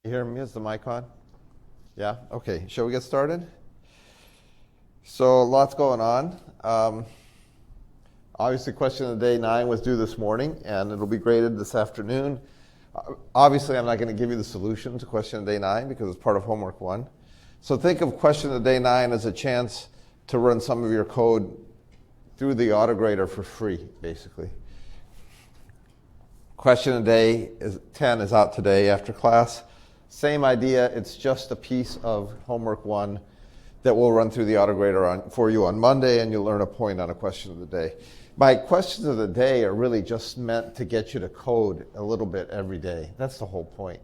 You hear me? Is the mic on? Yeah? Okay. Shall we get started? So lots going on. Obviously, question of the day 9 was due this morning, and it'll be graded this afternoon. Obviously, I'm not going to give you the solution to question of day 9 because it's part of homework 1. So think of question of day 9 as a chance to run some of your code through the autograder for free, basically. Question of day 10 is out today after class. Same idea, it's just a piece of homework 1 that we'll run through the autograder for you on Monday, and you'll learn a point on a question of the day. My questions of the day are really just meant to get you to code a little bit every day. That's the whole point.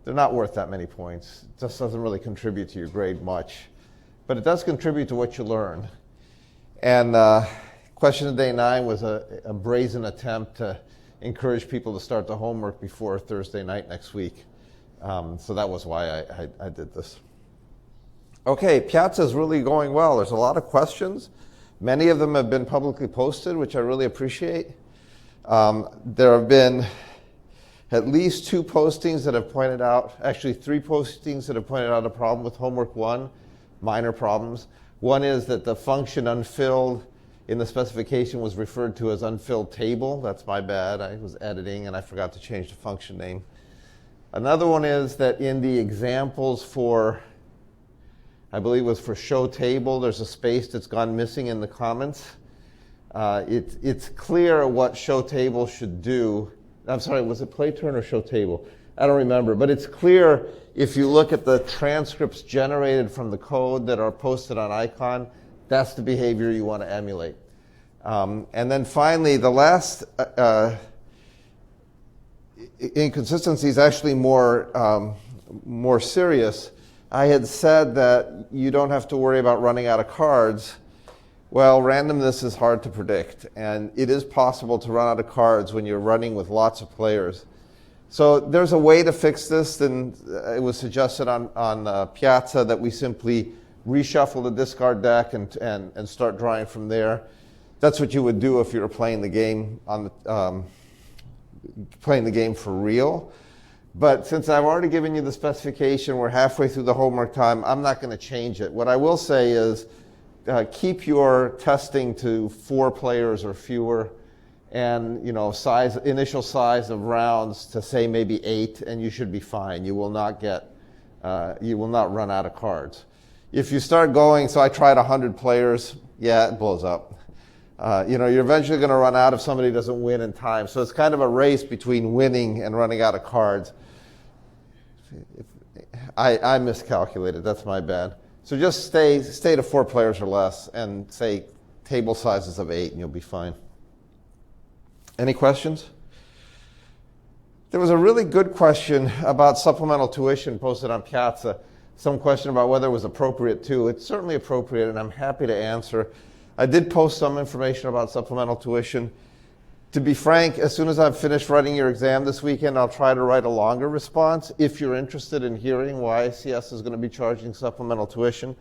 They're not worth that many points. It just doesn't really contribute to your grade much. But it does contribute to what you learn. And question of day 9 was a brazen attempt to encourage people to start the homework before Thursday night next week. So that was why I did this. Okay, Piazza is really going well. There's a lot of questions. Many of them have been publicly posted, which I really appreciate. There have been at least 2 postings that have pointed out, actually 3 postings that have pointed out a problem with homework 1, minor problems. One is that the function unfilled in the specification was referred to as unfilled table. That's my bad. I was editing and I forgot to change the function name. Another one is that in the examples for, I believe it was for show table, there's a space that's gone missing in the comments. It's clear what show table should do. I'm sorry, was it play turn or show table? I don't remember, but it's clear if you look at the transcripts generated from the code that are posted on Icon, that's the behavior you want to emulate. And then finally, the last inconsistency is actually more serious. I had said that you don't have to worry about running out of cards. Well, randomness is hard to predict, and it is possible to run out of cards when you're running with lots of players. So there's a way to fix this, and it was suggested on Piazza that we simply reshuffle the discard deck and start drawing from there. That's what you would do if you were playing the game playing the game for real. But since I've already given you the specification, we're halfway through the homework time, I'm not going to change it. What I will say is keep your testing to 4 players or fewer, and initial size of rounds to say maybe 8, and you should be fine. You will not run out of cards. If you start going, so I tried 100 players, yeah, it blows up. You're eventually going to run out if somebody doesn't win in time. So it's kind of a race between winning and running out of cards. I miscalculated. That's my bad. So just stay to 4 players or less and say table sizes of 8, and you'll be fine. Any questions? There was a really good question about supplemental tuition posted on Piazza. Some question about whether it was appropriate too. It's certainly appropriate, and I'm happy to answer. I did post some information about supplemental tuition. To be frank, as soon as I've finished writing your exam this weekend, I'll try to write a longer response if you're interested in hearing why CS is going to be charging supplemental tuition.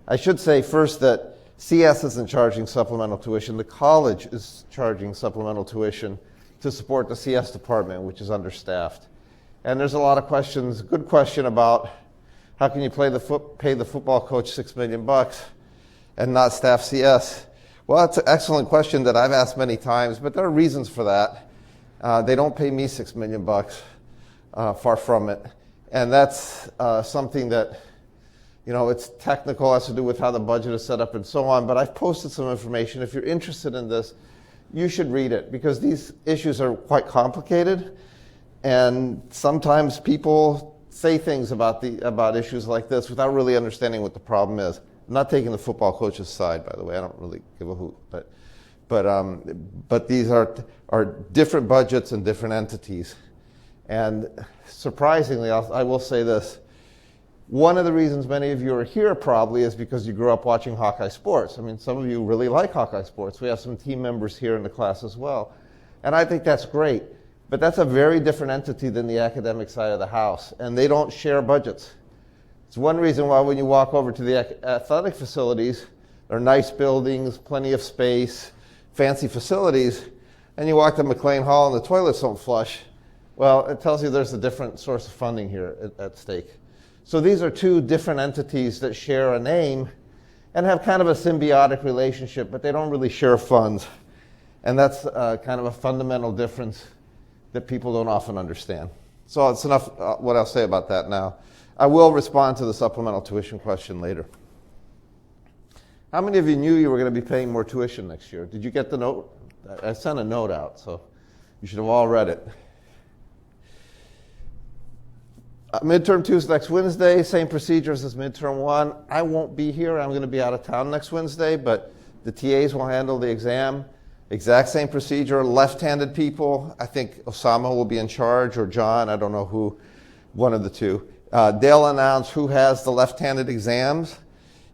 I should say first that CS isn't charging supplemental tuition. The college is charging supplemental tuition to support the CS department, which is understaffed. And there's a lot of questions, good question about how can you pay the football coach $6 million and not staff CS? Well, that's an excellent question that I've asked many times, but there are reasons for that. They don't pay me $6 million, far from it. And that's something that, it's technical, has to do with how the budget is set up and so on, but I've posted some information. If you're interested in this, you should read it, because these issues are quite complicated, and sometimes people say things about issues like this without really understanding what the problem is. I'm not taking the football coach's side, by the way. I don't really give a hoot, but these are different budgets and different entities. And surprisingly, I will say this: one of the reasons many of you are here probably is because you grew up watching Hawkeye sports. I mean, some of you really like Hawkeye sports. We have some team members here in the class as well, and I think that's great. But that's a very different entity than the academic side of the house, and they don't share budgets. It's one reason why when you walk over to the athletic facilities, there are nice buildings, plenty of space, fancy facilities, and you walk to McLean Hall and the toilets don't flush. Well, it tells you there's a different source of funding here at stake. So these are two different entities that share a name and have kind of a symbiotic relationship, but they don't really share funds. And that's kind of a fundamental difference that people don't often understand. So it's enough what I'll say about that now. I will respond to the supplemental tuition question later. How many of you knew you were going to be paying more tuition next year? Did you get the note? I sent a note out, so you should have all read it. Midterm 2 is next Wednesday, same procedures as midterm 1. I won't be here. I'm going to be out of town next Wednesday, but the TAs will handle the exam. Exact same procedure, left-handed people. I think Osama will be in charge, or John, I don't know who, one of the two. They'll announce who has the left-handed exams.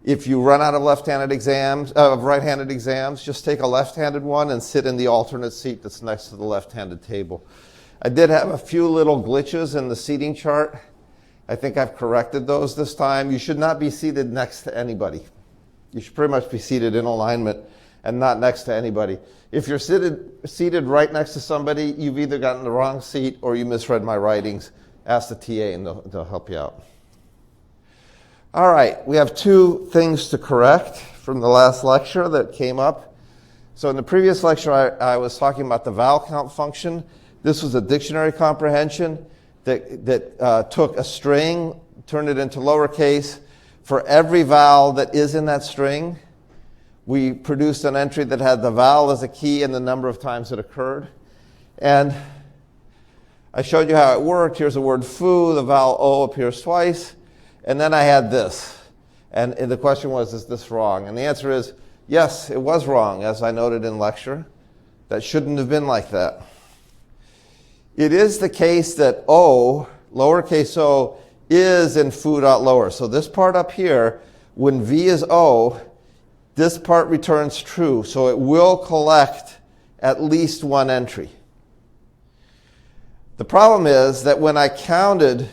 If you run out of left-handed exams, right-handed exams, just take a left-handed one and sit in the alternate seat that's next to the left-handed table. I did have a few little glitches in the seating chart. I think I've corrected those this time. You should not be seated next to anybody. You should pretty much be seated in alignment and not next to anybody. If you're seated right next to somebody, you've either gotten the wrong seat or you misread my writings. Ask the TA and they'll help you out. All right, we have two things to correct from the last lecture that came up. So in the previous lecture, I was talking about the vowel count function. This was a dictionary comprehension that took a string, turned it into lowercase. For every vowel that is in that string, we produced an entry that had the vowel as a key and the number of times it occurred. And I showed you how it worked. Here's the word foo. The vowel O appears twice. And then I had this. And the question was, is this wrong? And the answer is, yes, it was wrong, as I noted in lecture. That shouldn't have been like that. It is the case that O, lowercase o, is in foo.lower. So this part up here, when V is O, this part returns true. So it will collect at least one entry. The problem is that when I counted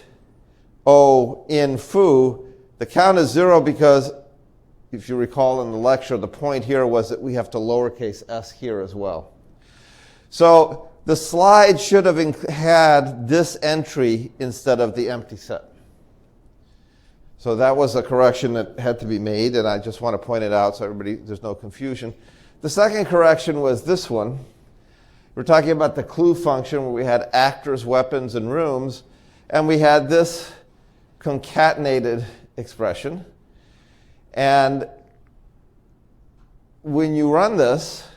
O in foo, the count is 0 because, if you recall in the lecture, the point here was that we have to lowercase s here as well. So the slide should have had this entry instead of the empty set. So that was a correction that had to be made, and I just want to point it out so there's no confusion. The second correction was this one. We're talking about the clue function where we had actors, weapons, and rooms, and we had this concatenated expression. And when you run this,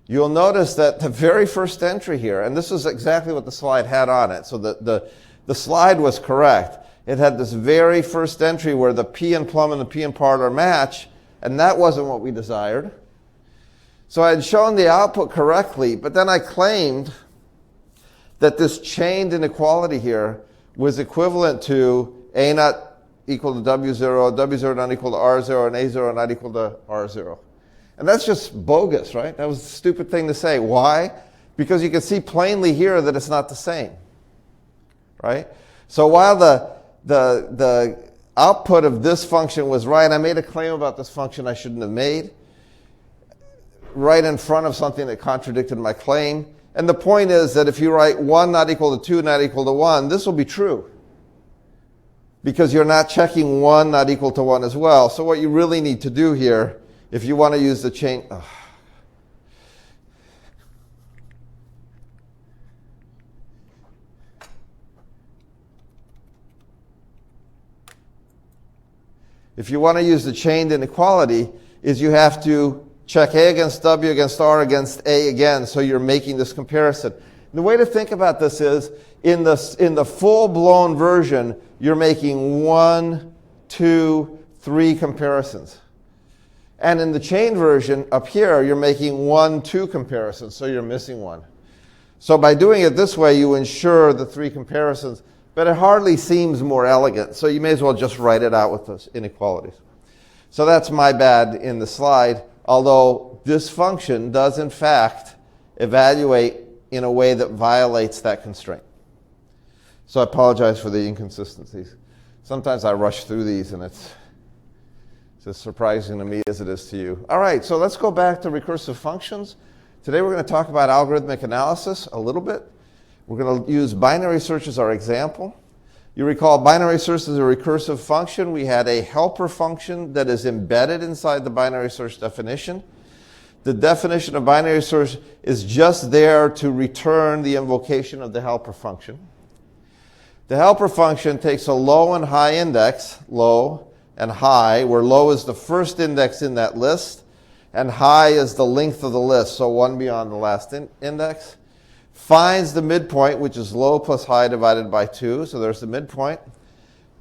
you'll notice that the very first entry here, and this is exactly what the slide had on it, so the slide was correct. It had this very first entry where the P in plum and the P in parlor match, and that wasn't what we desired. So I had shown the output correctly, but then I claimed that this chained inequality here was equivalent to A not equal to W0, W0 not equal to R0, and A0 not equal to R0. And that's just bogus, right? That was a stupid thing to say. Why? Because you can see plainly here that it's not the same, right? So while the output of this function was right, I made a claim about this function I shouldn't have made, right in front of something that contradicted my claim. And the point is that if you write 1 not equal to 2 not equal to 1, this will be true, because you're not checking 1 not equal to 1 as well. So what you really need to do here, if you want to use the chain... If you want to use the chained inequality, is you have to check A against W against R against A again, so you're making this comparison. The way to think about this is, in the full-blown version, you're making 1, 2, 3 comparisons. And in the chain version up here, you're making 1, 2 comparisons, so you're missing one. So by doing it this way, you ensure the 3 comparisons, but it hardly seems more elegant, so you may as well just write it out with those inequalities. So that's my bad in the slide, although this function does in fact evaluate in a way that violates that constraint. So I apologize for the inconsistencies. Sometimes I rush through these and it's as surprising to me as it is to you. All right, so let's go back to recursive functions. Today we're going to talk about algorithmic analysis a little bit. We're going to use binary search as our example. You recall binary search is a recursive function. We had a helper function that is embedded inside the binary search definition. The definition of binary search is just there to return the invocation of the helper function. The helper function takes a low and high index, low and high, where low is the first index in that list, and high is the length of the list, so one beyond the last index. Finds the midpoint, which is low plus high divided by 2, so there's the midpoint.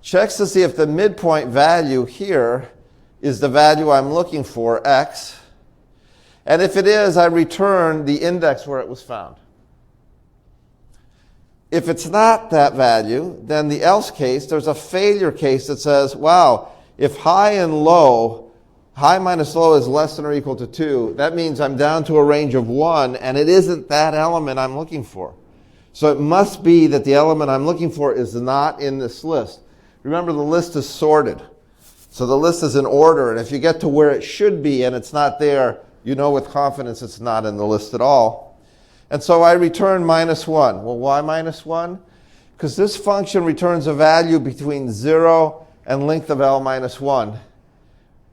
Checks to see if the midpoint value here is the value I'm looking for, x. And if it is, I return the index where it was found. If it's not that value, then the else case, there's a failure case that says, wow, if high and low, high minus low is less than or equal to 2, that means I'm down to a range of 1, and it isn't that element I'm looking for. So it must be that the element I'm looking for is not in this list. Remember, the list is sorted. So the list is in order, and if you get to where it should be and it's not there, you know with confidence it's not in the list at all. And so I return minus 1. Well, why minus 1? Because this function returns a value between 0 and length of L minus 1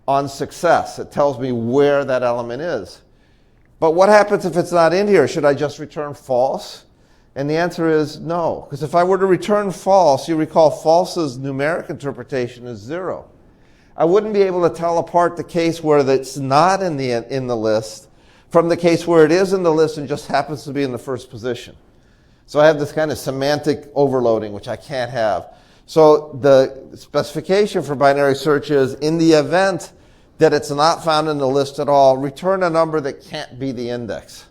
on success. It tells me where that element is. But what happens if it's not in here? Should I just return false? And the answer is no. Because if I were to return false, you recall false's numeric interpretation is 0. I wouldn't be able to tell apart the case where it's not in the list from the case where it is in the list and just happens to be in the first position. So I have this kind of semantic overloading, which I can't have. So the specification for binary search is, in the event that it's not found in the list at all, return a number that can't be the index.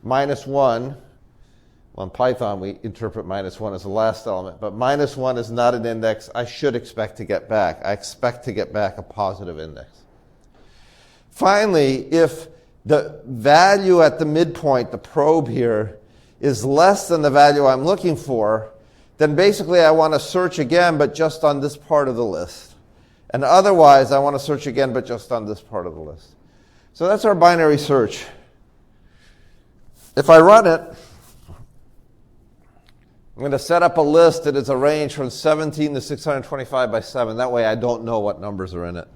Minus 1. Well, in Python, we interpret minus 1 as the last element, but minus 1 is not an index I should expect to get back. I expect to get back a positive index. Finally, if the value at the midpoint, the probe here, is less than the value I'm looking for, then basically I want to search again, but just on this part of the list. And otherwise, I want to search again, but just on this part of the list. So that's our binary search. If I run it, I'm going to set up a list that is arranged from 17 to 625 by 7. That way I don't know what numbers are in it,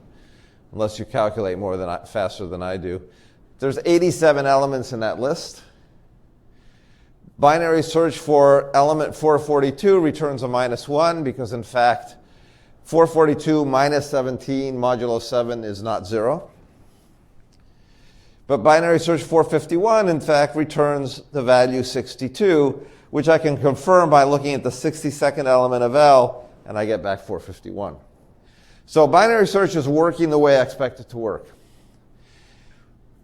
unless you calculate faster than I do. There's 87 elements in that list. Binary search for element 442 returns a minus 1 because, in fact, 442 minus 17 modulo 7 is not 0. But binary search 451, in fact, returns the value 62, which I can confirm by looking at the 62nd element of L, and I get back 451. So binary search is working the way I expect it to work.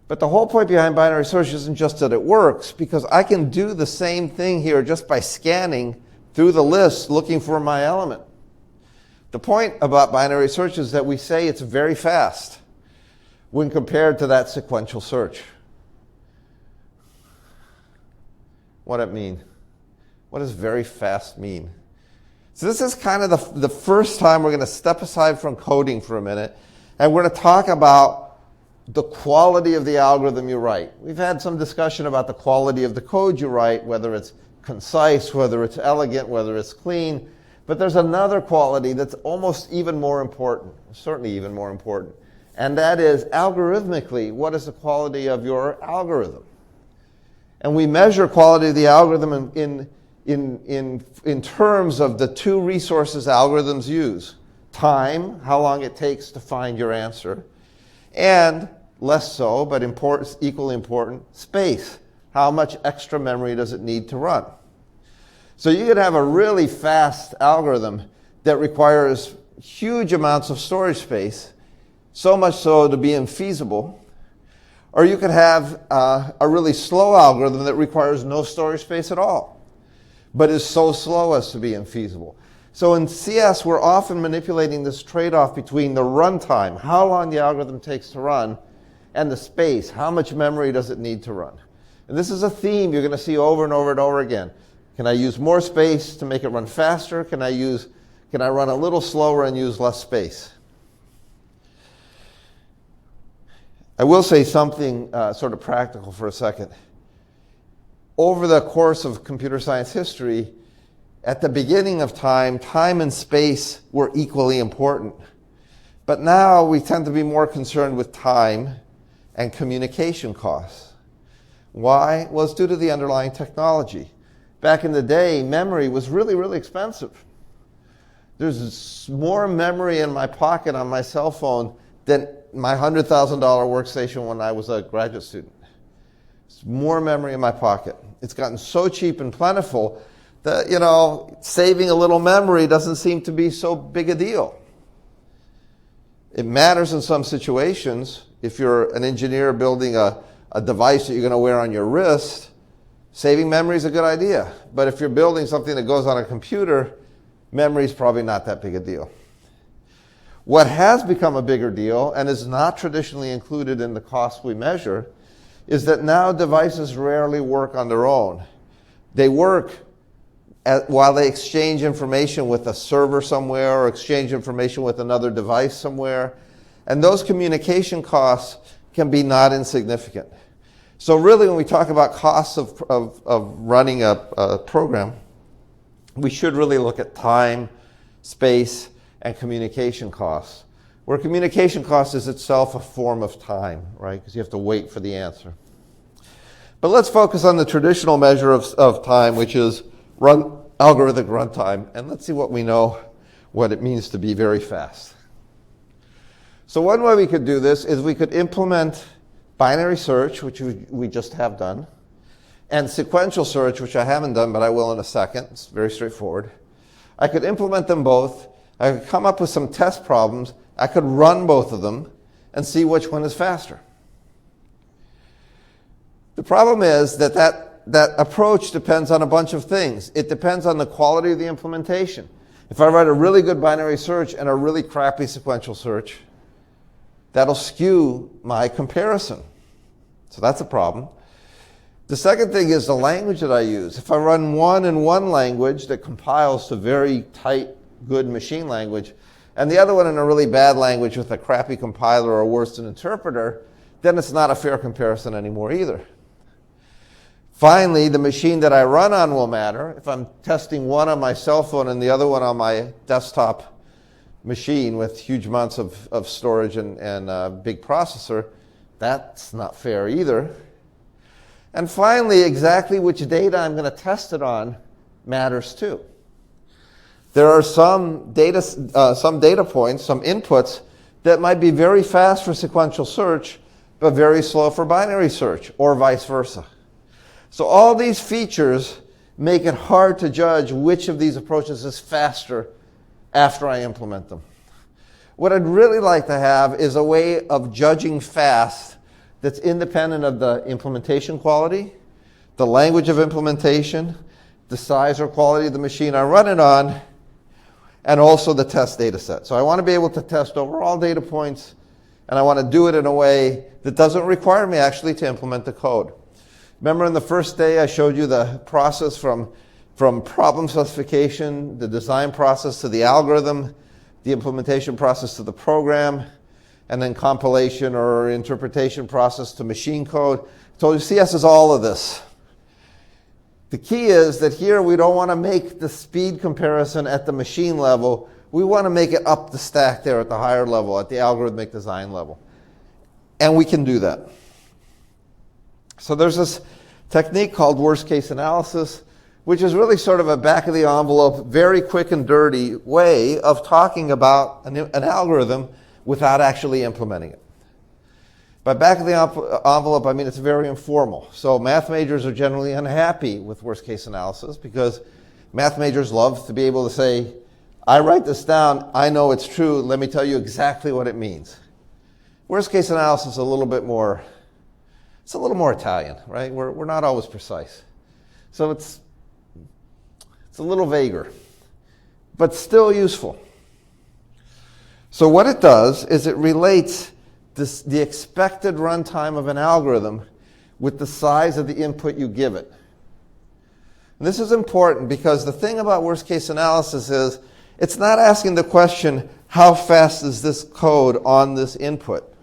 But the whole point behind binary search isn't just that it works, because I can do the same thing here just by scanning through the list looking for my element. The point about binary search is that we say it's very fast when compared to that sequential search. What does it mean? What does very fast mean? So this is kind of the first time we're going to step aside from coding for a minute, and we're going to talk about the quality of the algorithm you write. We've had some discussion about the quality of the code you write, whether it's concise, whether it's elegant, whether it's clean. But there's another quality that's almost even more important, certainly even more important, and that is, algorithmically, what is the quality of your algorithm? And we measure quality of the algorithm in terms of the two resources algorithms use: time, how long it takes to find your answer, and less so, but equally important, space. How much extra memory does it need to run? So you could have a really fast algorithm that requires huge amounts of storage space, so much so to be infeasible. Or you could have a really slow algorithm that requires no storage space at all, but is so slow as to be infeasible. So in CS, we're often manipulating this trade-off between the runtime, how long the algorithm takes to run, and the space, how much memory does it need to run. And this is a theme you're going to see over and over and over again. Can I use more space to make it run faster? Can I run a little slower and use less space? I will say something sort of practical for a second. over the course of computer science history, at the beginning of time and space were equally important. But now we tend to be more concerned with time and communication costs. Why? Well, it's due to the underlying technology. Back in the day, memory was really, really expensive. There's more memory in my pocket on my cell phone than my $100,000 workstation when I was a graduate student. It's more memory in my pocket. It's gotten so cheap and plentiful that, saving a little memory doesn't seem to be so big a deal. It matters in some situations. If you're an engineer building a device that you're going to wear on your wrist, saving memory is a good idea. But if you're building something that goes on a computer, memory is probably not that big a deal. What has become a bigger deal, and is not traditionally included in the cost we measure, is that now devices rarely work on their own. They work while they exchange information with a server somewhere or exchange information with another device somewhere. And those communication costs can be not insignificant. So really, when we talk about costs of running a program, we should really look at time, space, and communication costs, where communication cost is itself a form of time, right? Because you have to wait for the answer. But let's focus on the traditional measure of time, which is algorithmic runtime, and let's see what we know, what it means to be very fast. So one way we could do this is we could implement binary search, which we just have done, and sequential search, which I haven't done, but I will in a second. It's very straightforward. I could implement them both. I could come up with some test problems. I could run both of them and see which one is faster. The problem is that approach depends on a bunch of things. It depends on the quality of the implementation. If I write a really good binary search and a really crappy sequential search, that'll skew my comparison. So that's a problem. The second thing is the language that I use. If I run one in one language that compiles to very tight, good machine language, and the other one in a really bad language with a crappy compiler or worse, an interpreter, then it's not a fair comparison anymore either. Finally, the machine that I run on will matter. If I'm testing one on my cell phone and the other one on my desktop machine with huge amounts of storage and a big processor, that's not fair either. And finally, exactly which data I'm going to test it on matters too. There are some data points, some inputs that might be very fast for sequential search, but very slow for binary search, or vice versa. So all these features make it hard to judge which of these approaches is faster after I implement them. What I'd really like to have is a way of judging fast that's independent of the implementation quality, the language of implementation, the size or quality of the machine I run it on, and also the test data set. So I want to be able to test over all data points, and I want to do it in a way that doesn't require me actually to implement the code. Remember in the first day I showed you the process from problem specification, the design process to the algorithm, the implementation process to the program, and then compilation or interpretation process to machine code. I told you CS is all of this. The key is that here we don't want to make the speed comparison at the machine level. We want to make it up the stack there at the higher level, at the algorithmic design level. And we can do that. So there's this technique called worst case analysis, which is really sort of a back of the envelope, very quick and dirty way of talking about an algorithm without actually implementing it. By back of the envelope, I mean it's very informal. So math majors are generally unhappy with worst case analysis because math majors love to be able to say, I write this down, I know it's true, let me tell you exactly what it means. Worst case analysis is a little bit more, it's a little more Italian, right? We're not always precise. So it's a little vaguer, but still useful. So what it does is it relates the expected runtime of an algorithm with the size of the input you give it. And this is important because the thing about worst case analysis is it's not asking the question, how fast is this code on this input?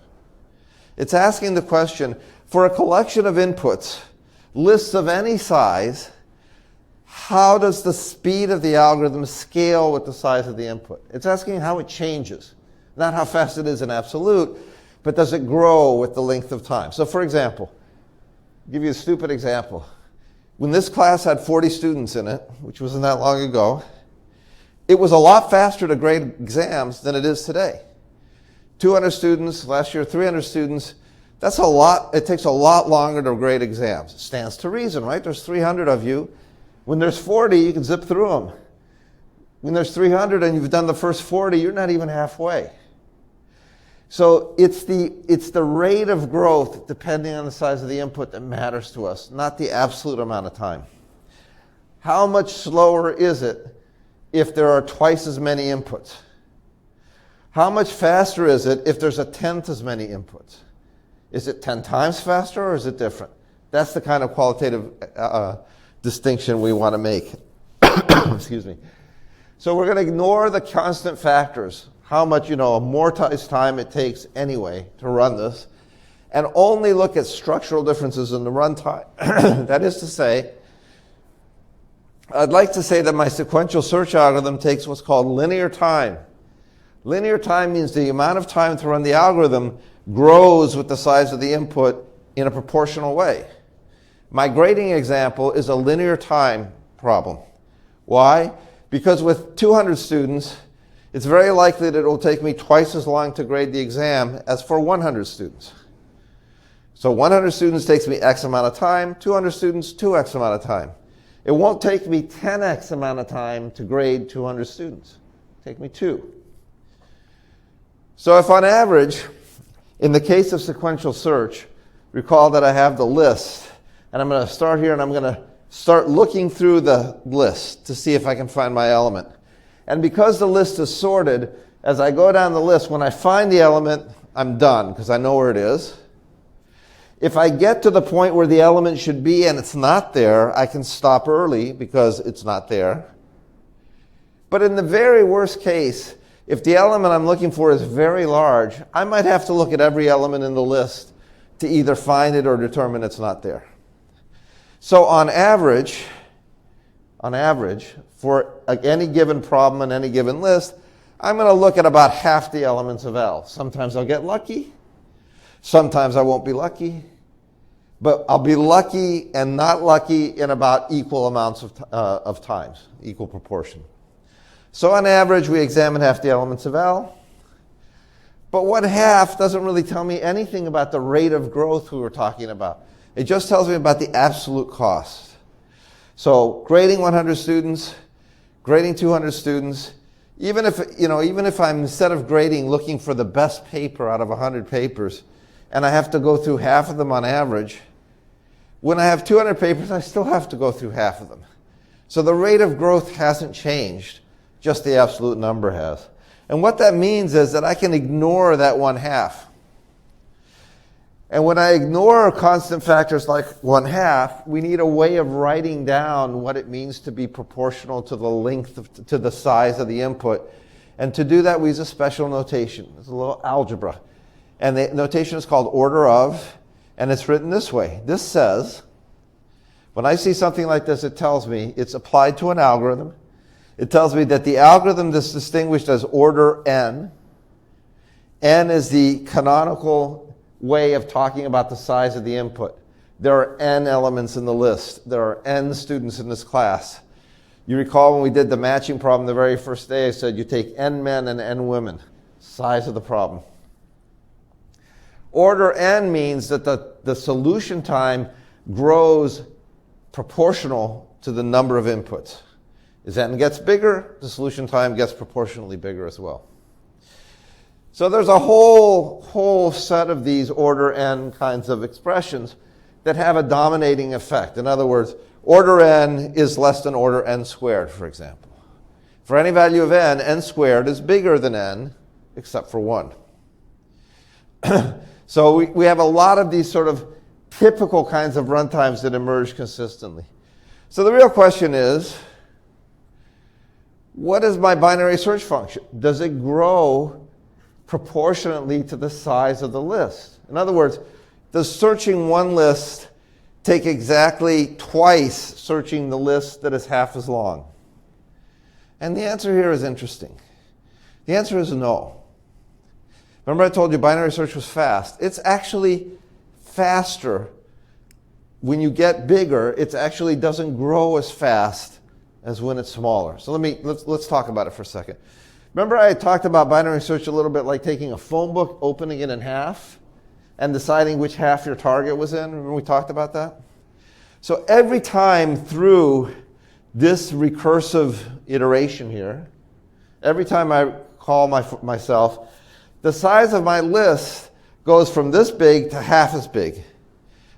It's asking the question, for a collection of inputs, lists of any size, how does the speed of the algorithm scale with the size of the input? It's asking how it changes, not how fast it is in absolute, but does it grow with the length of time? So for example, I'll give you a stupid example. When this class had 40 students in it, which wasn't that long ago, it was a lot faster to grade exams than it is today. 200 students, last year 300 students, that's a lot. It takes a lot longer to grade exams. It stands to reason, right? There's 300 of you. When there's 40, you can zip through them. When there's 300 and you've done the first 40, you're not even halfway. So it's the rate of growth depending on the size of the input that matters to us, not the absolute amount of time. How much slower is it if there are twice as many inputs? How much faster is it if there's a tenth as many inputs? Is it 10 times faster or is it different? That's the kind of qualitative distinction we want to make. Excuse me. So we're going to ignore the constant factors, how much, amortized time it takes anyway to run this, and only look at structural differences in the runtime. That is to say, I'd like to say that my sequential search algorithm takes what's called linear time. Linear time means the amount of time to run the algorithm grows with the size of the input in a proportional way. My grading example is a linear time problem. Why? Because with 200 students, it's very likely that it will take me twice as long to grade the exam as for 100 students. So 100 students takes me X amount of time, 200 students, 2X amount of time. It won't take me 10X amount of time to grade 200 students. It'll take me 2. So if on average, in the case of sequential search, recall that I have the list, and I'm going to start here and I'm going to start looking through the list to see if I can find my element. And because the list is sorted, as I go down the list, when I find the element, I'm done because I know where it is. If I get to the point where the element should be and it's not there, I can stop early because it's not there. But in the very worst case, if the element I'm looking for is very large, I might have to look at every element in the list to either find it or determine it's not there. So on average, for any given problem in any given list, I'm going to look at about half the elements of L. Sometimes I'll get lucky. Sometimes I won't be lucky. But I'll be lucky and not lucky in about equal amounts of times, equal proportion. So on average, we examine half the elements of L. But what half doesn't really tell me anything about the rate of growth we were talking about. It just tells me about the absolute cost. So grading 100 students, grading 200 students, even if I'm, instead of grading, looking for the best paper out of 100 papers, and I have to go through half of them on average, when I have 200 papers, I still have to go through half of them. So the rate of growth hasn't changed, just the absolute number has. And what that means is that I can ignore that 1/2. And when I ignore constant factors like 1/2, we need a way of writing down what it means to be proportional to the length, to the size of the input. And to do that, we use a special notation. It's a little algebra. And the notation is called order of, and it's written this way. This says, when I see something like this, it tells me it's applied to an algorithm. It tells me that the algorithm is distinguished as order n. N is the canonical way of talking about the size of the input. There are n elements in the list. There are n students in this class. You recall when we did the matching problem the very first day, I said you take n men and n women. Size of the problem. Order n means that the solution time grows proportional to the number of inputs. As n gets bigger, the solution time gets proportionally bigger as well. So there's a whole set of these order n kinds of expressions that have a dominating effect. In other words, order n is less than order n squared, for example. For any value of n, n squared is bigger than n, except for 1. So we have a lot of these sort of typical kinds of runtimes that emerge consistently. So the real question is, what is my binary search function? Does it grow proportionately to the size of the list? In other words, does searching one list take exactly twice searching the list that is half as long? And the answer here is interesting. The answer is no. Remember I told you binary search was fast. It's actually faster. When you get bigger, it actually doesn't grow as fast as when it's smaller. So let's talk about it for a second. Remember I talked about binary search a little bit like taking a phone book, opening it in half, and deciding which half your target was in? Remember we talked about that? So every time through this recursive iteration here, every time I call myself, the size of my list goes from this big to half as big.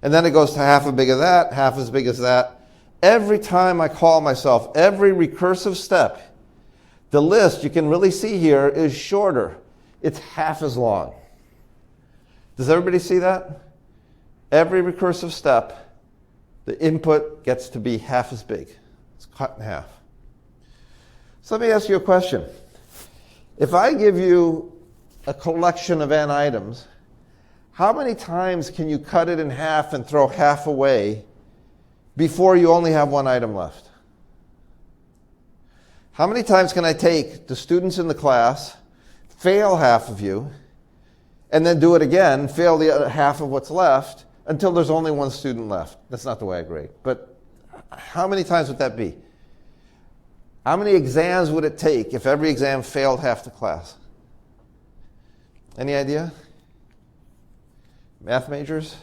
And then it goes to half as big as that, half as big as that. Every time I call myself, every recursive step, the list you can really see here is shorter. It's half as long. Does everybody see that? Every recursive step, the input gets to be half as big. It's cut in half. So let me ask you a question. If I give you a collection of n items, how many times can you cut it in half and throw half away before you only have one item left? How many times can I take the students in the class, fail half of you, and then do it again, fail the other half of what's left, until there's only one student left? That's not the way I grade. But how many times would that be? How many exams would it take if every exam failed half the class? Any idea? Math majors?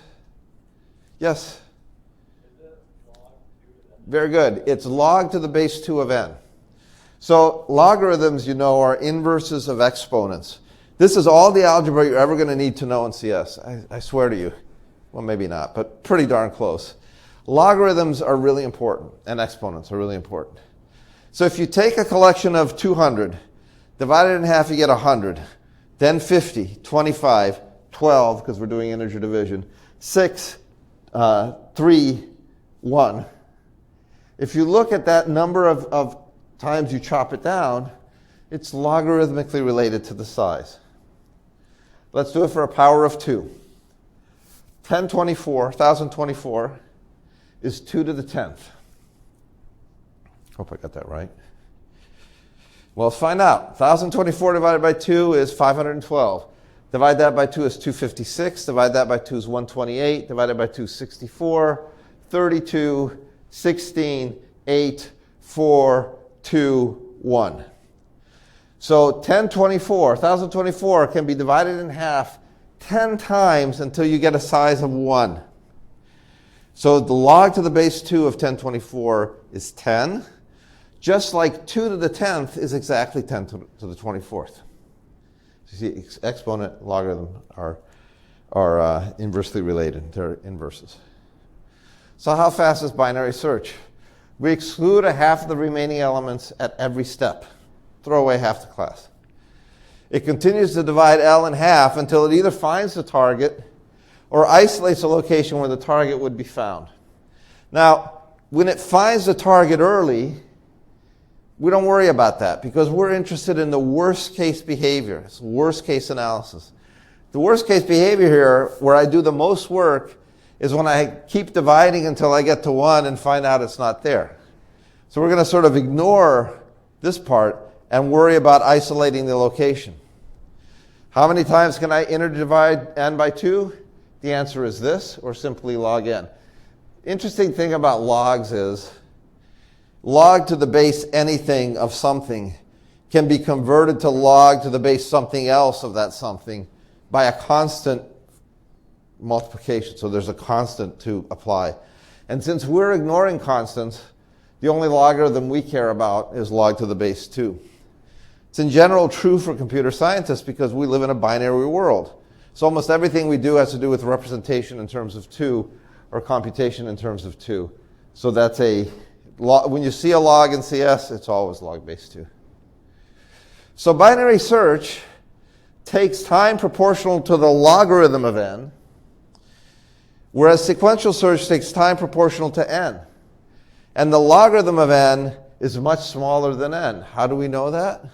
Yes? Very good. It's log to the base 2 of n. So logarithms, you know, are inverses of exponents. This is all the algebra you're ever going to need to know in CS. I swear to you. Well, maybe not, but pretty darn close. Logarithms are really important, and exponents are really important. So if you take a collection of 200, divide it in half, you get 100. Then 50, 25, 12, because we're doing integer division, 6, 3, 1. If you look at that number of times you chop it down, it's logarithmically related to the size. Let's do it for a power of 2. 1024 is 2 to the 10th. Hope I got that right. Well, let's find out. 1024 divided by 2 is 512. Divide that by 2 is 256. Divide that by 2 is 128. Divided by 2 is 64. 32, 16, 8, 4, 2, 1. So 1024 can be divided in half 10 times until you get a size of 1. So the log to the base 2 of 1024 is 10, just like 2 to the 10th is exactly 10 to the 24th. So you see, exponent, logarithm are inversely related. They're inverses. So how fast is binary search? We exclude a half of the remaining elements at every step. Throw away half the class. It continues to divide L in half until it either finds the target or isolates a location where the target would be found. Now, when it finds the target early, we don't worry about that because we're interested in the worst case behavior. It's worst case analysis. The worst case behavior here, where I do the most work, is when I keep dividing until I get to 1 and find out it's not there. So we're going to sort of ignore this part and worry about isolating the location. How many times can I interdivide n by 2? The answer is this, or simply log n. Interesting thing about logs is log to the base anything of something can be converted to log to the base something else of that something by a constant multiplication. So there's a constant to apply. And since we're ignoring constants, the only logarithm we care about is log to the base 2. It's in general true for computer scientists because we live in a binary world. So almost everything we do has to do with representation in terms of 2 or computation in terms of 2. So that's when you see a log in CS, it's always log base 2. So binary search takes time proportional to the logarithm of n, whereas sequential search takes time proportional to n. And the logarithm of n is much smaller than n. How do we know that?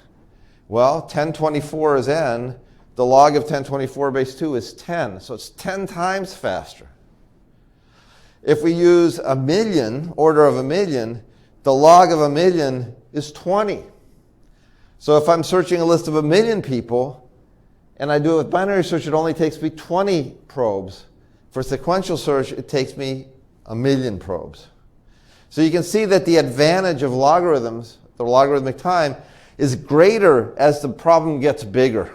Well, 1024 is n. The log of 1024 base 2 is 10. So it's 10 times faster. If we use a million, order of a million, the log of a million is 20. So if I'm searching a list of a million people, and I do it with binary search, it only takes me 20 probes. For sequential search, it takes me a million probes. So you can see that the advantage of logarithms, the logarithmic time, is greater as the problem gets bigger.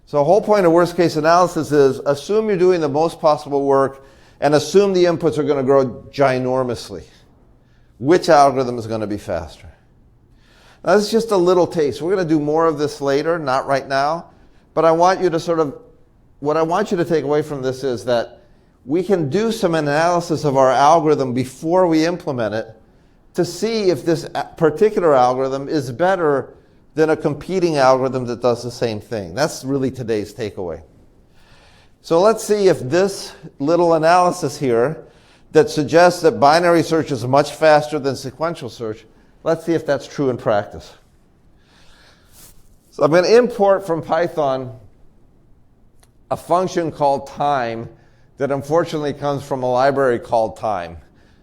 So the whole point of worst case analysis is assume you're doing the most possible work and assume the inputs are going to grow ginormously. Which algorithm is going to be faster? Now this is just a little taste. We're going to do more of this later, not right now. But I want you to what I want you to take away from this is that we can do some analysis of our algorithm before we implement it to see if this particular algorithm is better than a competing algorithm that does the same thing. That's really today's takeaway. So let's see if this little analysis here that suggests that binary search is much faster than sequential search, let's see if that's true in practice. So I'm going to import from Python a function called time that unfortunately comes from a library called time.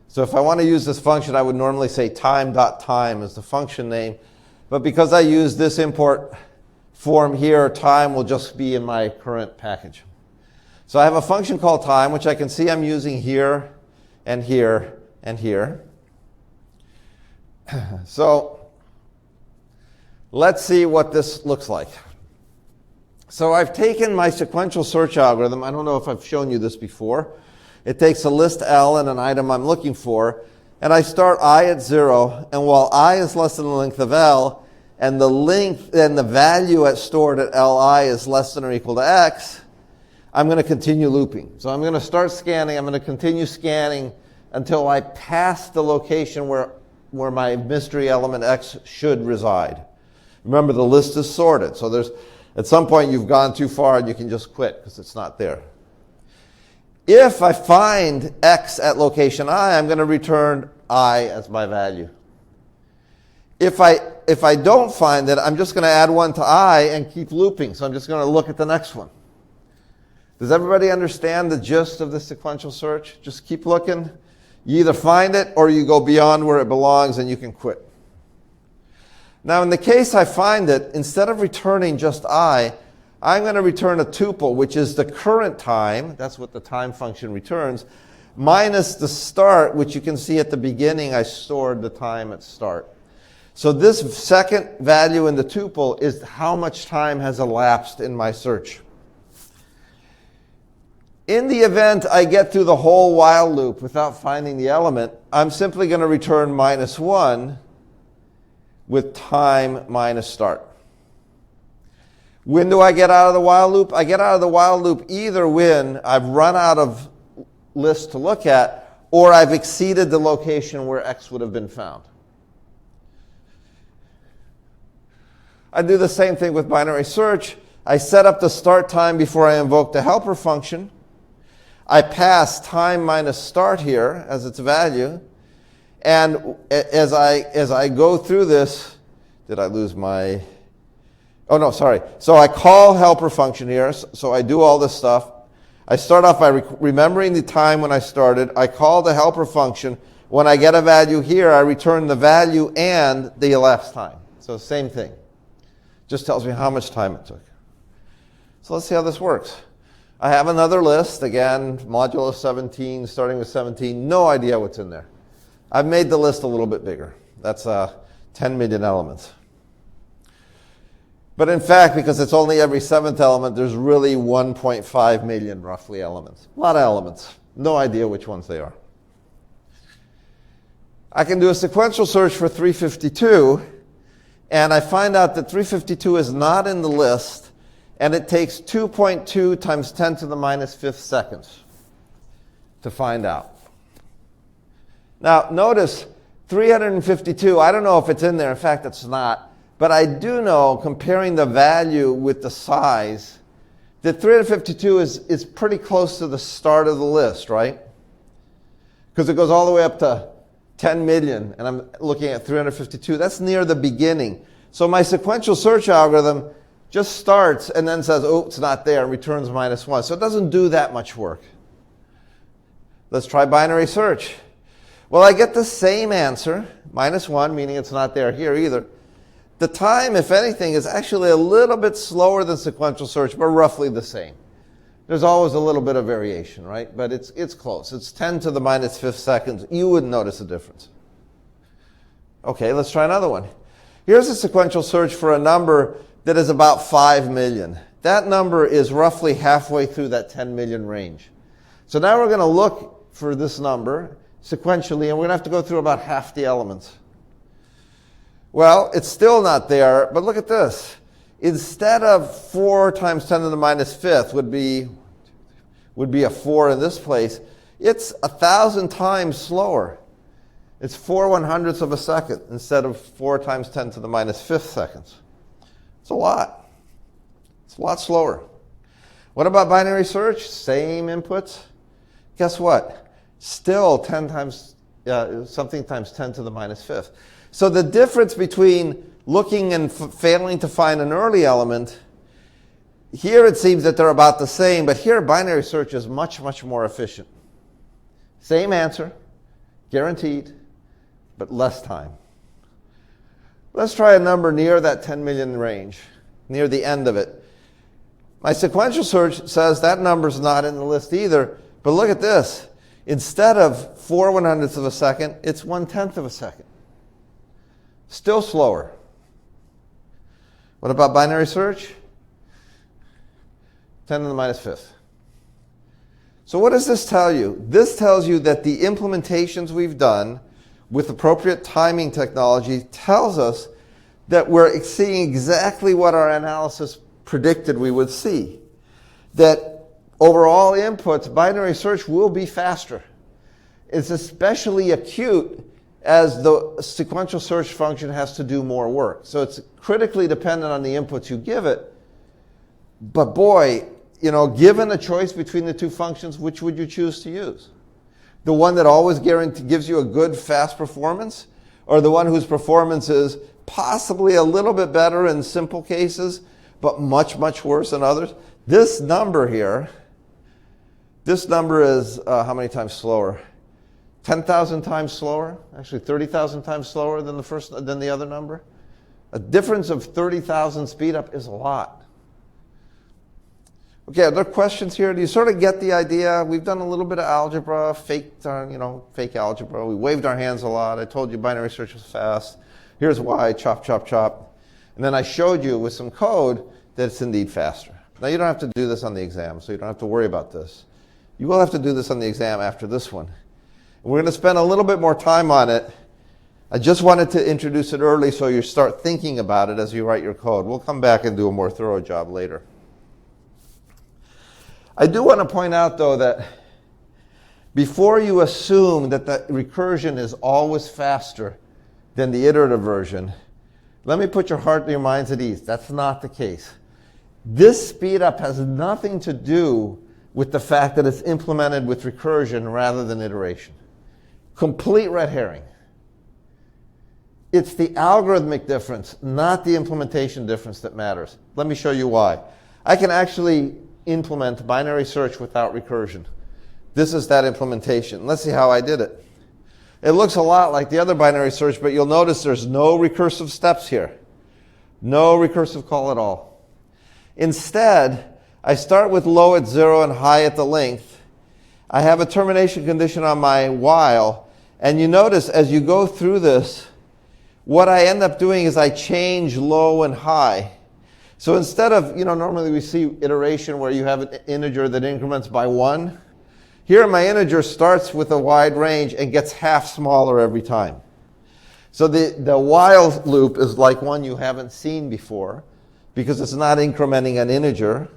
So if I want to use this function, I would normally say time.time is the function name. But because I use this import form here, time will just be in my current package. So I have a function called time, which I can see I'm using here and here and here. So let's see what this looks like. So I've taken my sequential search algorithm. I don't know if I've shown you this before. It takes a list L and an item I'm looking for, and I start I at 0, and while I is less than the length of L, and the length and the value stored at Li is less than or equal to X, I'm going to continue looping. So I'm going to start scanning. I'm going to continue scanning until I pass the location where my mystery element X should reside. Remember, the list is sorted, so at some point you've gone too far and you can just quit because it's not there. If I find X at location I, I'm going to return I as my value. If I don't find it, I'm just going to add 1 to I and keep looping. So I'm just going to look at the next one. Does everybody understand the gist of the sequential search? Just keep looking. You either find it or you go beyond where it belongs and you can quit. Now in the case I find it, instead of returning just I, I'm going to return a tuple, which is the current time, that's what the time function returns, minus the start, which you can see at the beginning I stored the time at start. So this second value in the tuple is how much time has elapsed in my search. In the event I get through the whole while loop without finding the element, I'm simply going to return -1 with time minus start. When do I get out of the while loop? I get out of the while loop either when I've run out of lists to look at or I've exceeded the location where X would have been found. I do the same thing with binary search. I set up the start time before I invoke the helper function. I pass time minus start here as its value. And as I go through this, did I lose my... Oh, no, sorry. So I call helper function here. So I do all this stuff. I start off by remembering the time when I started. I call the helper function. When I get a value here, I return the value and the elapsed time. So same thing. Just tells me how much time it took. So let's see how this works. I have another list. Again, modulo 17, starting with 17. No idea what's in there. I've made the list a little bit bigger. That's 10 million elements. But in fact, because it's only every 7th element, there's really 1.5 million roughly elements. A lot of elements. No idea which ones they are. I can do a sequential search for 352, and I find out that 352 is not in the list, and it takes 2.2 times 10 to the minus 5th seconds to find out. Now, notice 352, I don't know if it's in there. In fact, it's not. But I do know, comparing the value with the size, that 352 is pretty close to the start of the list, right? Because it goes all the way up to 10 million, and I'm looking at 352. That's near the beginning. So my sequential search algorithm just starts and then says, oh, it's not there, and returns -1. So it doesn't do that much work. Let's try binary search. Well, I get the same answer, -1, meaning it's not there here either. The time, if anything, is actually a little bit slower than sequential search, but roughly the same. There's always a little bit of variation, right? But it's close. It's 10 to the -5 seconds. You wouldn't notice a difference. Okay, let's try another one. Here's a sequential search for a number that is about 5 million. That number is roughly halfway through that 10 million range. So now we're going to look for this number sequentially, and we're going to have to go through about half the elements. Well, it's still not there, but look at this. Instead of 4 times 10 to the -5 would be a 4 in this place, it's 1,000 times slower. It's 4/100ths of a second instead of 4 times 10 to the -5 seconds. It's a lot. It's a lot slower. What about binary search? Same inputs. Guess what? Still 10 times, something times 10 to the -5. So the difference between looking and failing to find an early element, here it seems that they're about the same, but here binary search is much, much more efficient. Same answer, guaranteed, but less time. Let's try a number near that 10 million range, near the end of it. My sequential search says that number's not in the list either, but look at this. Instead of 4/100ths of a second, it's 1/10 of a second. Still slower. What about binary search? 10 to the -5. So what does this tell you? This tells you that the implementations we've done with appropriate timing technology tells us that we're seeing exactly what our analysis predicted we would see. That over all inputs, binary search will be faster. It's especially acute as the sequential search function has to do more work. So it's critically dependent on the inputs you give it. But boy, given a choice between the two functions, which would you choose to use? The one that always gives you a good, fast performance, or the one whose performance is possibly a little bit better in simple cases, but much, much worse in others? This number here, this number is how many times slower? 10,000 times slower, actually 30,000 times slower than the other number. A difference of 30,000 speed up is a lot. Okay, are there questions here? Do you sort of get the idea? We've done a little bit of algebra, fake algebra. We waved our hands a lot. I told you binary search was fast. Here's why, chop, chop, chop. And then I showed you with some code that it's indeed faster. Now you don't have to do this on the exam, so you don't have to worry about this. You will have to do this on the exam after this one. We're going to spend a little bit more time on it. I just wanted to introduce it early so you start thinking about it as you write your code. We'll come back and do a more thorough job later. I do want to point out, though, that before you assume that the recursion is always faster than the iterative version, let me put your heart and your minds at ease. That's not the case. This speed up has nothing to do with the fact that it's implemented with recursion rather than iteration. Complete red herring. It's the algorithmic difference, not the implementation difference that matters. Let me show you why. I can actually implement binary search without recursion. This is that implementation. Let's see how I did it. It looks a lot like the other binary search, but you'll notice there's no recursive steps here. No recursive call at all. Instead, I start with low at 0 and high at the length. I have a termination condition on my while. And you notice as you go through this, what I end up doing is I change low and high. So instead of, normally we see iteration where you have an integer that increments by 1. Here my integer starts with a wide range and gets half smaller every time. So the while loop is like one you haven't seen before because it's not incrementing an integer.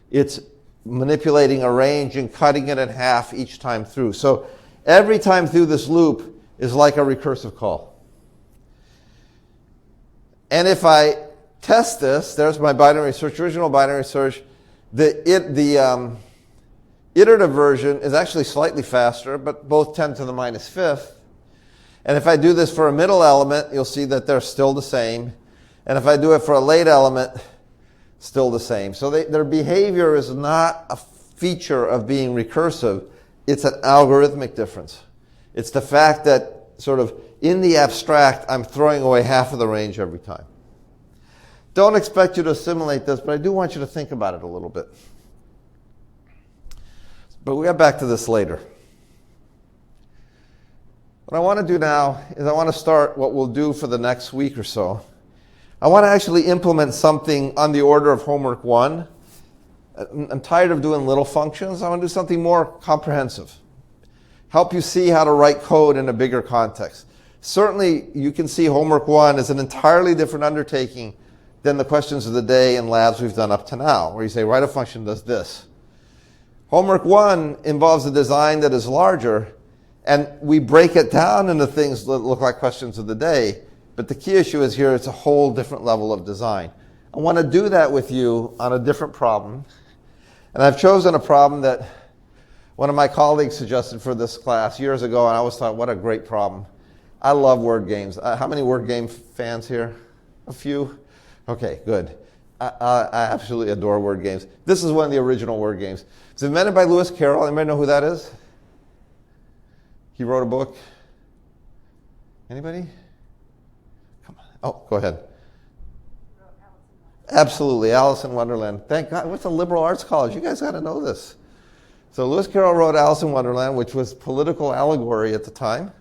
It's manipulating a range and cutting it in half each time through. So every time through this loop is like a recursive call. And if I test this, there's my binary search, original binary search. The iterative version is actually slightly faster, but both 10 to the -5. And if I do this for a middle element, you'll see that they're still the same. And if I do it for a late element, still the same. So their behavior is not a feature of being recursive. It's an algorithmic difference. It's the fact that sort of in the abstract, I'm throwing away half of the range every time. Don't expect you to assimilate this, but I do want you to think about it a little bit. But we'll get back to this later. What I want to do now is I want to start what we'll do for the next week or so. I want to actually implement something on the order of homework 1. I'm tired of doing little functions. I want to do something more comprehensive. Help you see how to write code in a bigger context. Certainly, you can see homework 1 is an entirely different undertaking than the questions of the day and labs we've done up to now, where you say, write a function does this. Homework 1 involves a design that is larger, and we break it down into things that look like questions of the day. But the key issue is here, it's a whole different level of design. I want to do that with you on a different problem. And I've chosen a problem that one of my colleagues suggested for this class years ago, and I always thought, what a great problem. I love word games. How many word game fans here? A few? Okay, good. I absolutely adore word games. This is one of the original word games. It's invented by Lewis Carroll. Anybody know who that is? He wrote a book. Anybody? Come on. Oh, go ahead. Absolutely, Alice in Wonderland. Thank God. What's a liberal arts college? You guys got to know this. So Lewis Carroll wrote Alice in Wonderland, which was political allegory at the time.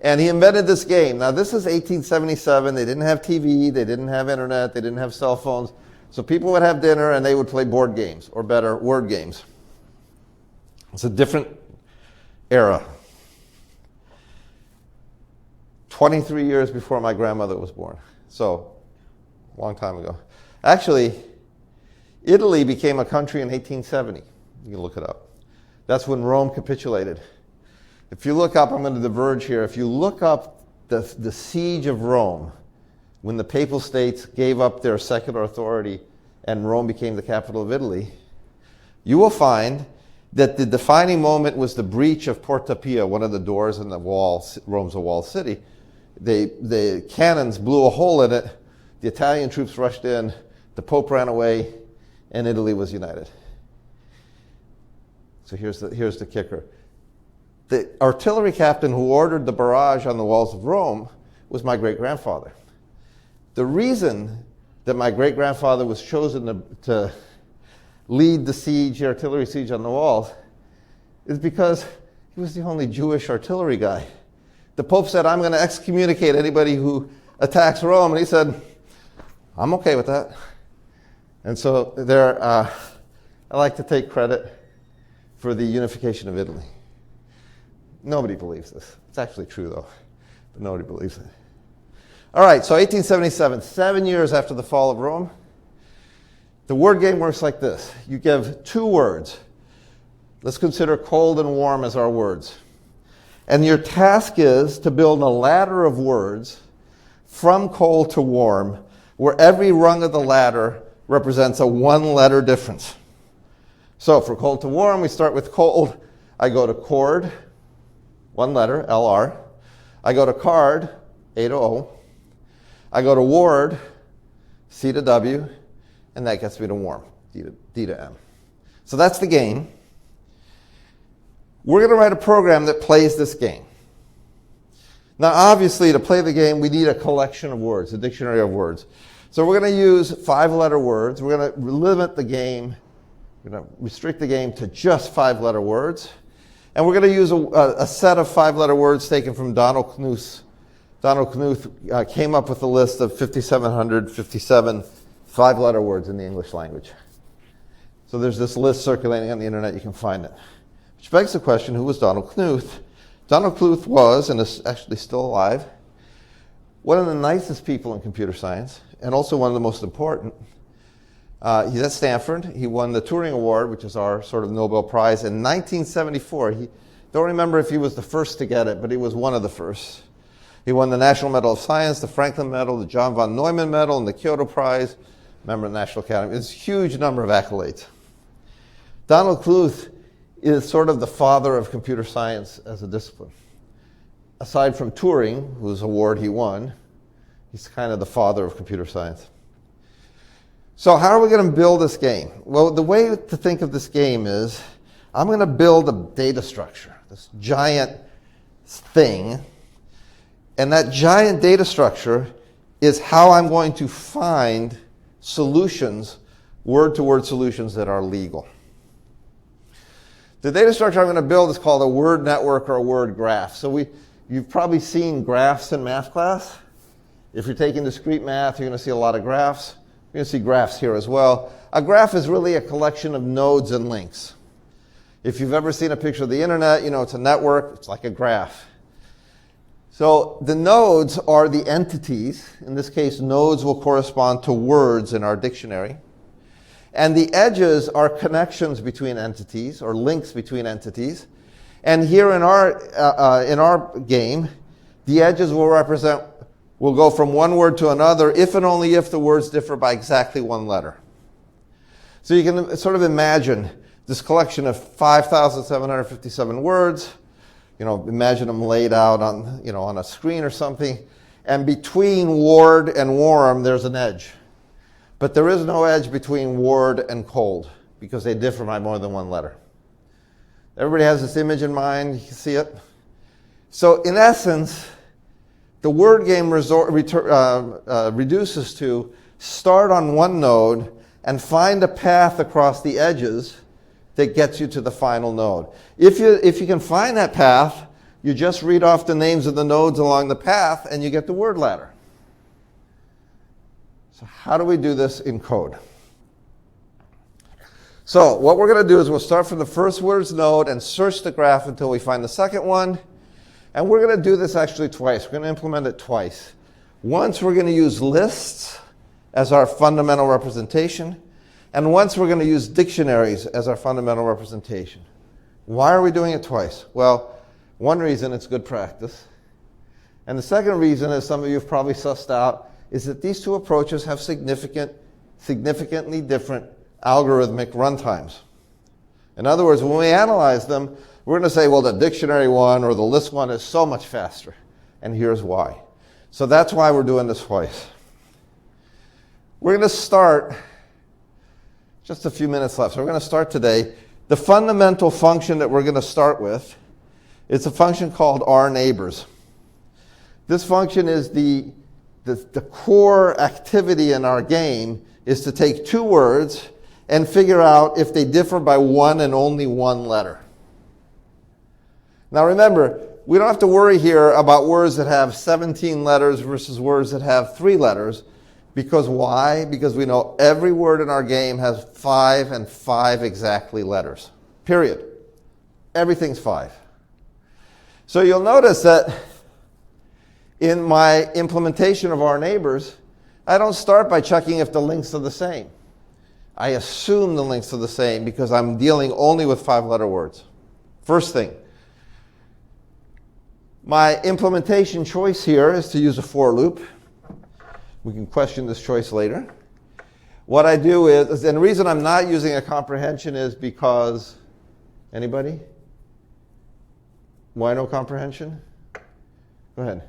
And he invented this game. Now, this is 1877. They didn't have TV. They didn't have internet. They didn't have cell phones. So people would have dinner, and they would play board games, or better, word games. It's a different era. 23 years before my grandmother was born. So, a long time ago. Actually, Italy became a country in 1870. You can look it up. That's when Rome capitulated. If you look up, I'm going to diverge here. If you look up the siege of Rome, when the Papal States gave up their secular authority and Rome became the capital of Italy, you will find that the defining moment was the breach of Porta Pia, one of the doors in the wall. Rome's a walled city. The cannons blew a hole in it. The Italian troops rushed in. The Pope ran away, and Italy was united. So here's the kicker. The artillery captain who ordered the barrage on the walls of Rome was my great-grandfather. The reason that my great-grandfather was chosen to lead the siege, the artillery siege on the walls, is because he was the only Jewish artillery guy. The Pope said, I'm going to excommunicate anybody who attacks Rome. And he said, I'm okay with that. And so I like to take credit for the unification of Italy. Nobody believes this. It's actually true, though, but nobody believes it. All right, so 1877, 7 years after the fall of Rome, the word game works like this. You give 2 words. Let's consider cold and warm as our words. And your task is to build a ladder of words from cold to warm, where every rung of the ladder represents a 1-letter difference. So for cold to warm, we start with cold. I go to chord, 1 letter, LR. I go to card, A to O. I go to ward, C to W, and that gets me to warm, D to M. So that's the game. We're going to write a program that plays this game. Now, obviously, to play the game, we need a collection of words, a dictionary of words. So we're going to use 5-letter words. We're going to limit the game. We're going to restrict the game to just 5-letter words. And we're going to use a set of 5-letter words taken from Donald Knuth. Donald Knuth came up with a list of 5,757 5-letter words in the English language. So there's this list circulating on the internet. You can find it. Which begs the question, who was Donald Knuth? Donald Knuth was, and is actually still alive, one of the nicest people in computer science, and also one of the most important. He's at Stanford. He won the Turing Award, which is our sort of Nobel Prize, in 1974. Don't remember if he was the first to get it, but he was one of the first. He won the National Medal of Science, the Franklin Medal, the John von Neumann Medal, and the Kyoto Prize, member of the National Academy. It's a huge number of accolades. Donald Knuth is sort of the father of computer science as a discipline. Aside from Turing, whose award he won, he's kind of the father of computer science. So how are we going to build this game? Well, the way to think of this game is, I'm going to build a data structure, this giant thing. And that giant data structure is how I'm going to find solutions, word-to-word solutions that are legal. The data structure I'm going to build is called a word network or a word graph. So you've probably seen graphs in math class. If you're taking discrete math, you're going to see a lot of graphs. You're going to see graphs here as well. A graph is really a collection of nodes and links. If you've ever seen a picture of the internet, you know it's a network. It's like a graph. So the nodes are the entities. In this case, nodes will correspond to words in our dictionary. And the edges are connections between entities or links between entities. And here in our game, the edges will go from one word to another if and only if the words differ by exactly one letter. So you can sort of imagine this collection of 5,757 words. Imagine them laid out on a screen or something. And between ward and warm, there's an edge. But there is no edge between ward and cold because they differ by more than one letter. Everybody has this image in mind. You can see it. So in essence, the word game reduces to start on one node and find a path across the edges that gets you to the final node. If you can find that path, you just read off the names of the nodes along the path and you get the word ladder. So how do we do this in code? So what we're going to do is we'll start from the first words node and search the graph until we find the second one. And we're going to do this actually twice. We're going to implement it twice. Once we're going to use lists as our fundamental representation. And once we're going to use dictionaries as our fundamental representation. Why are we doing it twice? Well, one reason, it's good practice. And the second reason, as some of you have probably sussed out, is that these two approaches have significantly different algorithmic runtimes. In other words, when we analyze them, we're going to say, well, the dictionary one or the list one is so much faster. And here's why. So that's why we're doing this twice. We're going to start, just a few minutes left. So we're going to start today. The fundamental function that we're going to start with is a function called rneighbors. This function is the core activity in our game is to take two words and figure out if they differ by one and only one letter. Now remember, we don't have to worry here about words that have 17 letters versus words that have 3 letters. Because why? Because we know every word in our game has 5 and 5 exactly letters. Period. Everything's 5. So you'll notice that in my implementation of rneighbors, I don't start by checking if the links are the same. I assume the links are the same because I'm dealing only with 5-letter words. First thing. My implementation choice here is to use a for loop. We can question this choice later. What I do is, and the reason I'm not using a comprehension is because, anybody? Why no comprehension? Go ahead.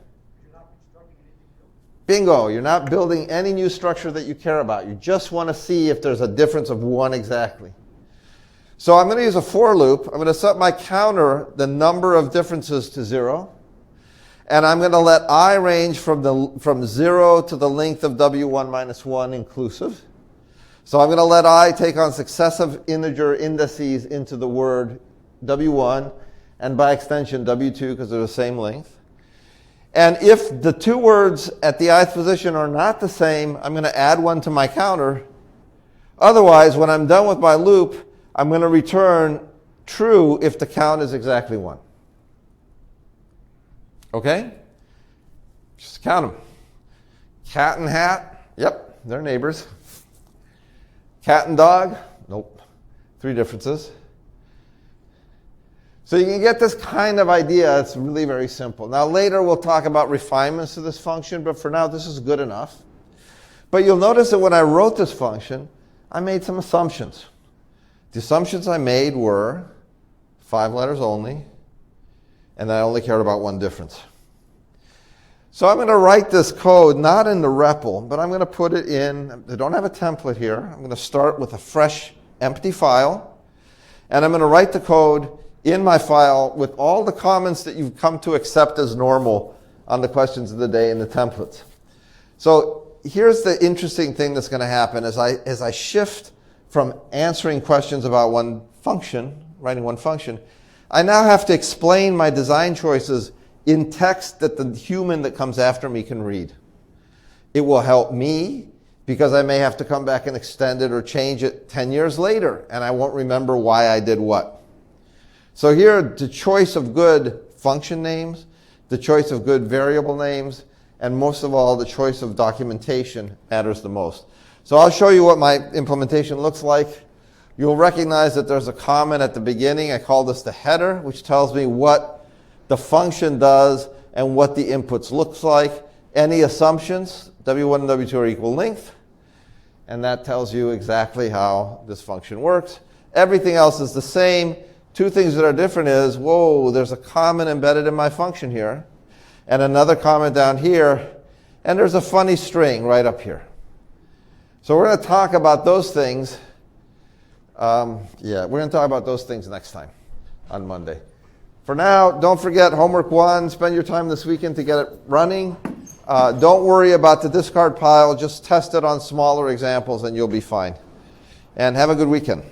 Bingo, you're not building any new structure that you care about. You just want to see if there's a difference of one exactly. So I'm going to use a for loop. I'm going to set my counter, the number of differences, to 0. And I'm going to let I range from 0 to the length of w1 minus 1 inclusive. So I'm going to let I take on successive integer indices into the word w1, and by extension w2 because they're the same length. And if the two words at the ith position are not the same, I'm going to add 1 to my counter. Otherwise, when I'm done with my loop, I'm going to return true if the count is exactly 1. Okay? Just count them. Cat and hat, yep, they're neighbors. Cat and dog, nope, 3 differences. So you can get this kind of idea. It's really very simple. Now later we'll talk about refinements to this function, but for now this is good enough. But you'll notice that when I wrote this function, I made some assumptions. The assumptions I made were 5 letters only, and I only cared about 1 difference. So I'm going to write this code not in the REPL, but I'm going to put it in. I don't have a template here. I'm going to start with a fresh, empty file. And I'm going to write the code in my file with all the comments that you've come to accept as normal on the questions of the day and the templates. So here's the interesting thing that's going to happen as I shift from answering questions about one function, writing one function, I now have to explain my design choices in text that the human that comes after me can read. It will help me because I may have to come back and extend it or change it 10 years later, and I won't remember why I did what. So here, the choice of good function names, the choice of good variable names, and most of all, the choice of documentation matters the most. So I'll show you what my implementation looks like. You'll recognize that there's a comment at the beginning. I call this the header, which tells me what the function does and what the inputs looks like. Any assumptions, W1 and W2 are equal length, and that tells you exactly how this function works. Everything else is the same. Two things that are different is, whoa, there's a comment embedded in my function here, and another comment down here, and there's a funny string right up here. So we're going to talk about those things. We're going to talk about those things next time on Monday. For now, don't forget homework 1. Spend your time this weekend to get it running. Don't worry about the discard pile. Just test it on smaller examples and you'll be fine. And have a good weekend.